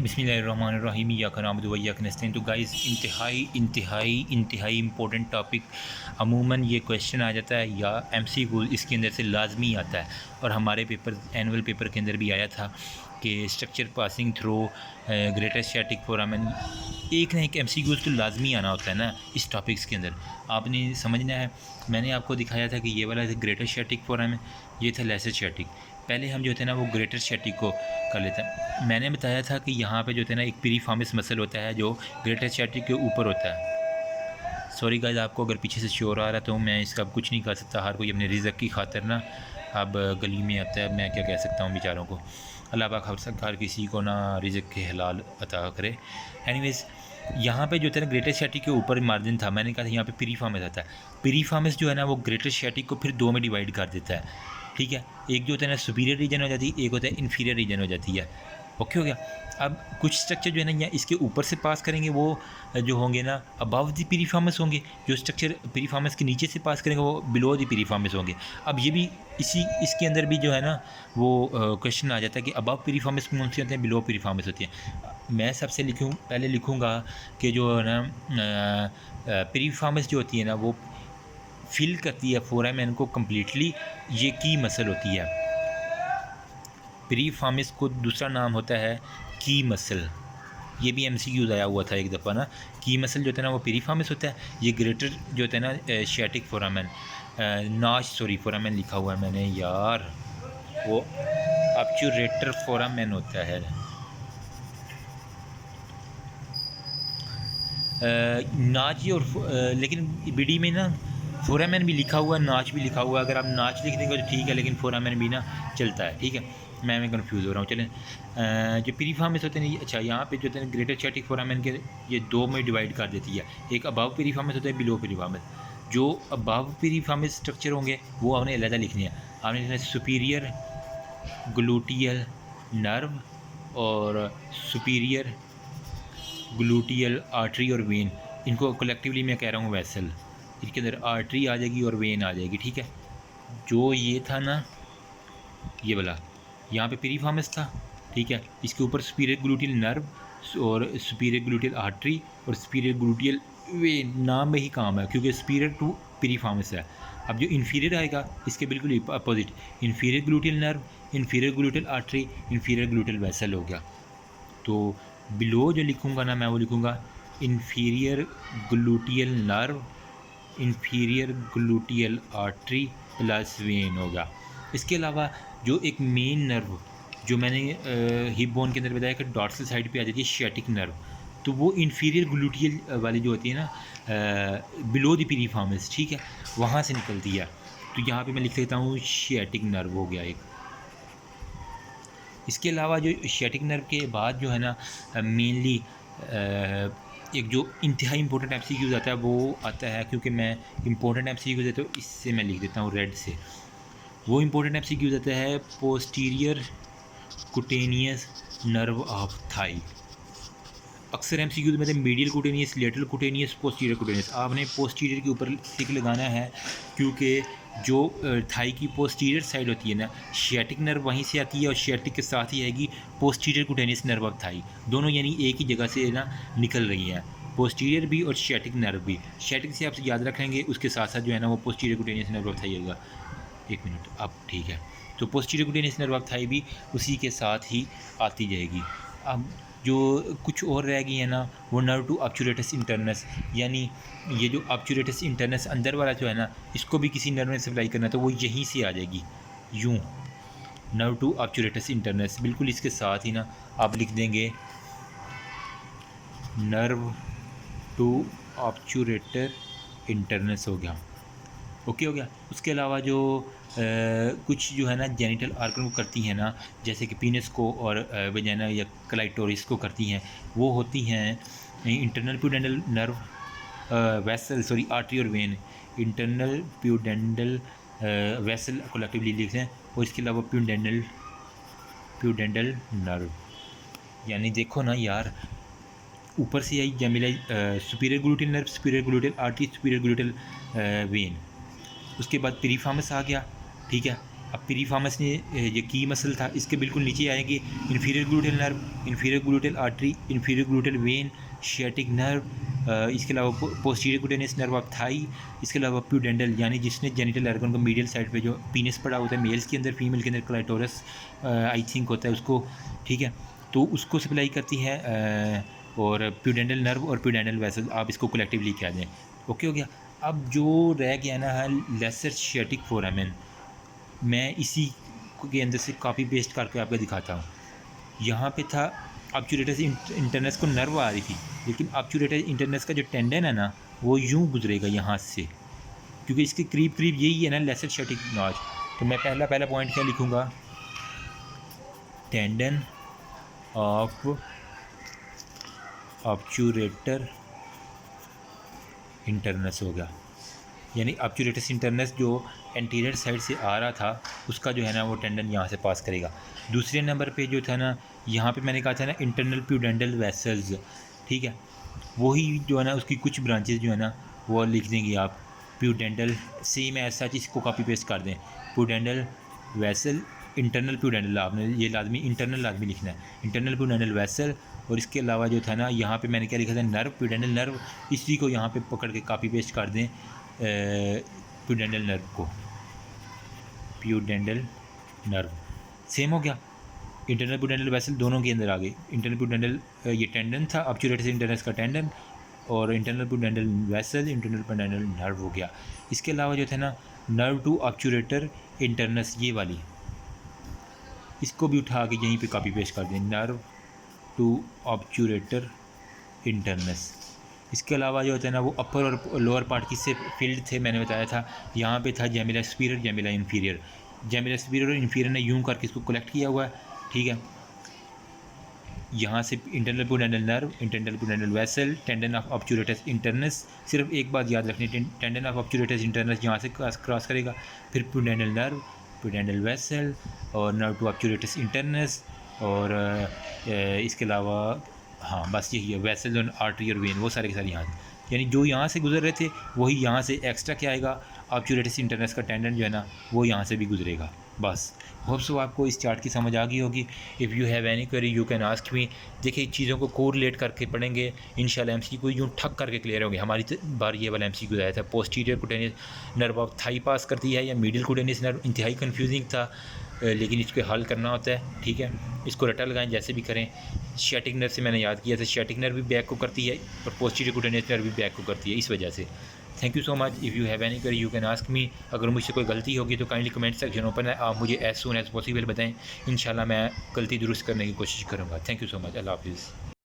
बिस्मिल्लाहिर्रहमानिर्रहीम इय्याका नअबुदु व इय्याका नस्तईन। तो गाइस इंतहाई इम्पोर्टेंट टॉपिक। अमूमन ये क्वेश्चन आ जाता है या एमसीक्यू इसके अंदर से लाजमी आता है, और हमारे पेपर एनुअल पेपर के अंदर भी आया था कि structure passing through greater static foramen. एक ना एक एमसीक्यू तो लाजमी आना होता है ना इस टॉपिक्स के अंदर, आपने समझना है। मैंने आपको दिखाया था कि ये वाला ग्रेटर स्टैटिक फोरामेन, ये था लेसर स्टैटिक। पहले हम जो थे ना वो ग्रेटर स्टैटिक को कर लेते हैं। मैंने बताया था कि यहाँ पे जो थे ना एक पीरीफॉर्मिस मसल होता है जो ग्रेटर स्टैटिक के ऊपर होता है। सॉरी गाइस, आपको अगर पीछे से शोर आ रहा है तो मैं इसका कुछ नहीं कर सकता। हर कोई अपने रिज़्क़ की खातिर ना अब गली में आता है, मैं क्या कह सकता हूँ बेचारों को। अल्लाह पाक हर किसी को ना रिज़्क़ के हलाल अता करे। एनीवेज़, यहाँ पे जो था ना ग्रेटर स्टैटिक के ऊपर मार्जिन था, मैंने कहा था यहाँ पे पीरीफॉर्मिस आता है। पीरीफॉर्मिस जो है ना वो ग्रेटर स्टैटिक को फिर दो में डिवाइड कर देता है, ठीक है। एक जो होता है ना सुपीरियर रीजन हो जाती है, एक होता है इन्फीरियर रीजन हो जाती है। ओके हो गया। अब कुछ स्ट्रक्चर जो है ना यहाँ इसके ऊपर से पास करेंगे, वो जो होंगे ना अबव द पीरीफॉर्मिस होंगे। जो स्ट्रक्चर पीरीफॉर्मिस के नीचे से पास करेंगे वो बिलो द पीरीफॉर्मिस होंगे। अब ये भी इसके अंदर भी जो है ना वो क्वेश्चन आ जाता है कि अबव पीरीफॉर्मिस कौन से होते हैं, बिलो पीरीफॉर्मिस होती हैं। मैं सबसे पहले लिखूँगा कि जो है ना पीरीफॉर्मिस जो होती है ना वो फिल करती है फोरामेन को कम्प्लीटली, ये की मसल होती है। पीरीफॉर्मिस को दूसरा नाम होता है की मसल। ये भी एमसीक्यूज आया हुआ था एक दफ़ा ना। की मसल जो होता है ना वो पीरीफॉर्मिस होता है। ये ग्रेटर जो होता है ना स्टैटिक फोरामेन फोरामेन लिखा हुआ है मैंने यार, वो ऑब्चुरेटर फोरामेन होता है। नाच और लेकिन बीडी में ना फोरामेन भी लिखा हुआ है, नाच भी लिखा हुआ है। अगर आप नाच लिख देंगे तो ठीक है, लेकिन फोरामेन भी ना चलता है, ठीक है। मैं कंफ्यूज हो रहा हूँ। चलें, जो पीरीफॉर्मिस होते हैं, अच्छा यहाँ पे जो होते हैं ग्रेटर स्टैटिक फोरामेन के ये दो में डिवाइड कर देती है। एक अबव पीरीफॉर्मिस होता है, बिलो पीरीफॉर्मिस। जो अबव पीरीफॉर्मिस स्ट्रक्चर होंगे वो आपने अलग लिखनी है। आपने लिखना है सुपीरियर ग्लूटियल नर्व और सुपीरियर ग्लूटियल आर्टरी और वेन। इनको कलेक्टिवली मैं कह रहा हूँ वेसल। इसके अंदर आर्टरी आ जाएगी और वेन आ जाएगी, ठीक है। जो ये था ना ये वाला, यहाँ पे पीरीफॉर्मिस था, ठीक है। इसके ऊपर सुपीरियर ग्लूटियल नर्व और सुपीरियर ग्लूटियल आर्टरी और सुपीरियर ग्लूटियल वेन। नाम में ही काम है क्योंकि सुपीरियर टू पीरीफॉर्मिस है। अब जो इन्फीरियर आएगा इसके बिल्कुल opposite, inferior gluteal nerve, inferior gluteal artery, inferior gluteal vessel हो गया। तो बिलो जो लिखूँगा ना मैं वो लिखूँगा inferior gluteal nerve, inferior gluteal artery plus when होगा। इसके अलावा जो एक मेन नर्व जो मैंने हिप बोन के अंदर बताया कि डॉर्सल साइड पे आ जाती है स्टैटिक नर्व, तो वो इन्फीरियर ग्लूटियल वाली जो होती है ना बिलो द पीरीफॉर्मिस, ठीक है, वहाँ से निकलती है। तो यहाँ पे मैं लिख लेता हूँ स्टैटिक नर्व हो गया एक। इसके अलावा जो स्टैटिक नर्व के बाद जो है ना मेनली एक जो इंतहाई इंपॉर्टेंट एमसीक्यूज़ आता है वो आता है, क्योंकि मैं इंपॉर्टेंट एमसीक्यूज़ है तो इससे मैं लिख देता हूँ रेड से। वो इंपॉर्टेंट एमसीक्यूज़ आता है posterior cutaneous nerve of Thai. अक्सर एमसीक्यूज़ में medial cutaneous, lateral cutaneous, posterior cutaneous. आपने पोस्टीरियर के ऊपर टिक लगाना है क्योंकि जो थाई की पोस्टीरियर साइड होती है ना, स्टैटिक नर्व वहीं से आती है और स्टैटिक के साथ ही आएगी posterior cutaneous nerve of Thai. दोनों यानी एक ही जगह से ना निकल रही हैं, पोस्टीरियर भी और स्टैटिक नर्व भी। स्टैटिक से आप याद रखेंगे, उसके साथ साथ जो है ना वो posterior cutaneous nerve of Thai होगा। एक मिनट, अब ठीक है। तो posterior cutaneous nerve of Thai भी उसी के साथ ही आती जाएगी। अब जो कुछ और रह गई है ना वो नर्व टू ऑब्चुरेटस इंटरनस, यानी ये जो ऑब्चुरेटस इंटरनस अंदर वाला जो है ना इसको भी किसी नर्व में सप्लाई करना तो वो यहीं से आ जाएगी यूँ। नर्व टू ऑब्चुरेटस इंटरनस बिल्कुल इसके साथ ही ना आप लिख देंगे नर्व टू ऑब्चुरेटर इंटरनस हो गया, ओके हो गया। उसके अलावा जो कुछ जो है ना जेनिटल आर्गन को करती हैं ना, जैसे कि पीनस को और वजाइना या क्लाइटोरिस को करती हैं, वो होती हैं internal pudendal nerve vessel, sorry artery और vein. Internal pudendal vessel collectively लिखते हैं, और इसके अलावा प्यूडेंडल नर्व। यानी देखो ना यार, ऊपर से आई जमीला superior gluteal nerve, superior gluteal artery, superior gluteal vein. उसके बाद पीरीफॉर्मिस आ गया, ठीक है। अब पीरीफार्मस ने ये की मसल था, इसके बिल्कुल नीचे आएंगे inferior gluteal nerve, inferior gluteal artery, inferior gluteal when, sciatic nerve, इसके अलावा posterior cutaneous nerve of Thai, इसके अलावा प्यूडेंडल यानी जिसने जेनिटल ऑर्गन को मीडियल साइड पे जो पीनिस पड़ा होता है मेल्स के अंदर, फीमेल के अंदर क्लाइटोरस आई थिंक होता है उसको, ठीक है, तो उसको सप्लाई करती है और प्यूडेंडल नर्व और प्यूडेंडल वेसल, आप इसको कलेक्टिवली कह दें। ओके हो गया। अब जो रह गया ना है लेसर शियाटिक फोरामेन, मैं इसी के अंदर से कॉपी पेस्ट करके आपको दिखाता हूँ। यहाँ पे था ऑब्चुरेटस इंटरनस को नर्व आ रही थी, लेकिन ऑब्चुरेटस इंटरनस का जो टेंडन है ना वो यूँ गुजरेगा यहाँ से, क्योंकि इसके करीब करीब यही है ना लेसर शियाटिक नॉच। तो मैं पहला पॉइंट क्या लिखूँगा, टेंडन ऑफ ऑब्चुरेटर इंटरनस हो गया, यानी ऑब्चुरेटस इंटरनस जो एंटीरियर साइड से आ रहा था उसका जो है ना वो टेंडन यहाँ से पास करेगा। दूसरे नंबर पे जो था ना यहाँ पे मैंने कहा था ना इंटरनल प्यूडेंडल वेसल्स, ठीक है, वही जो है ना उसकी कुछ ब्रांचेस जो है ना वो लिख देंगे आप प्यूडेंडल, सेम ऐसा चीज़ को कॉपी पेस्ट कर दें, प्यूडेंडल वेसल, इंटरनल प्यूडेंडल, आपने ये लाजमी इंटरनल लाजमी लिखना है, इंटरनल प्यूडेंडल वेसल। और इसके अलावा जो था ना यहाँ पे मैंने क्या लिखा था, नर्व, प्यूडेंडल नर्व, इसी को यहाँ पे पकड़ के कॉपी पेस्ट कर दें प्यूडेंडल नर्व को, प्यूडेंडल नर्व सेम हो गया। इंटरनल प्यूडेंडल वेसल दोनों के अंदर आ गए, इंटरनल प्यूडेंडल ये टेंडन था ऑब्चुरेटस इंटरनस का टेंडन, और internal pudendal vessel internal pudendal nerve हो गया। इसके अलावा जो थे ना नर्व टू ऑब्चुरेटर इंटरनस, ये वाली, इसको भी उठा के यहीं पे कॉपी पेस्ट कर दें, नर्व टू ऑब्चुरेटर इंटरनस। इसके अलावा जो होता है ना वो अपर और लोअर पार्ट किससे फील्ड थे मैंने बताया था, यहाँ पे था Djemila superior, Djemila inferior, Djemila superior और इन्फीरियर ने यूं करके इसको कलेक्ट किया हुआ है, ठीक है। यहाँ से internal pudendal nerve, internal pudendal vessel, tendon of obturator internus, सिर्फ एक बात याद रखनी, टेंडन ऑफ ऑब्चुरेटस इंटरनस यहाँ से क्रॉस करेगा, फिर प्यूडेंडल नर्व, प्यूडेंडल वेसल और नर्व टू ऑब्चुरेटस इंटरनस, और इसके अलावा हाँ बस यही है, वेसल और आर्टरी और वेन, वो सारे के सारे यहाँ, यानी जो यहाँ से गुजर रहे थे वही यहाँ से एक्स्ट्रा क्या आएगा, ऑब्चुरेटस इंटरनस का टेंडन जो है ना वो यहाँ से भी गुजरेगा। बस होप सो आपको इस चार्ट की समझ आ गई होगी। If you have any query you can ask me. देखिए चीज़ों को कोरिलेट करके पढ़ेंगे इंशाल्लाह एमसीक्यू यूँ ठक करके क्लियर होंगे। हमारी बार ये वाला एमसीक्यू आया था, posterior cutaneous nerve of thigh पास करती है या मीडियल कुटेनियस नर्व, इंतहाई कन्फ्यूजिंग था लेकिन इसको हल करना होता है, ठीक है, इसको रटा लगाएं जैसे भी करें। शियाटिक नर्व से मैंने याद किया था, शियाटिक नर्व भी बैक को करती है और पोस्टीरियर कुटेनियस नर्व भी बैक को करती है, इस वजह से। Thank you so much. If you have any query you can ask me. अगर मुझसे कोई गलती होगी तो काइंडली कमेंट सेक्शन ओपन है, आप मुझे एज सून एज पॉसिबल बताएं, इंशाल्लाह मैं गलती दुरुस्त करने की कोशिश करूँगा। Thank you so much. Allah हाफिज़।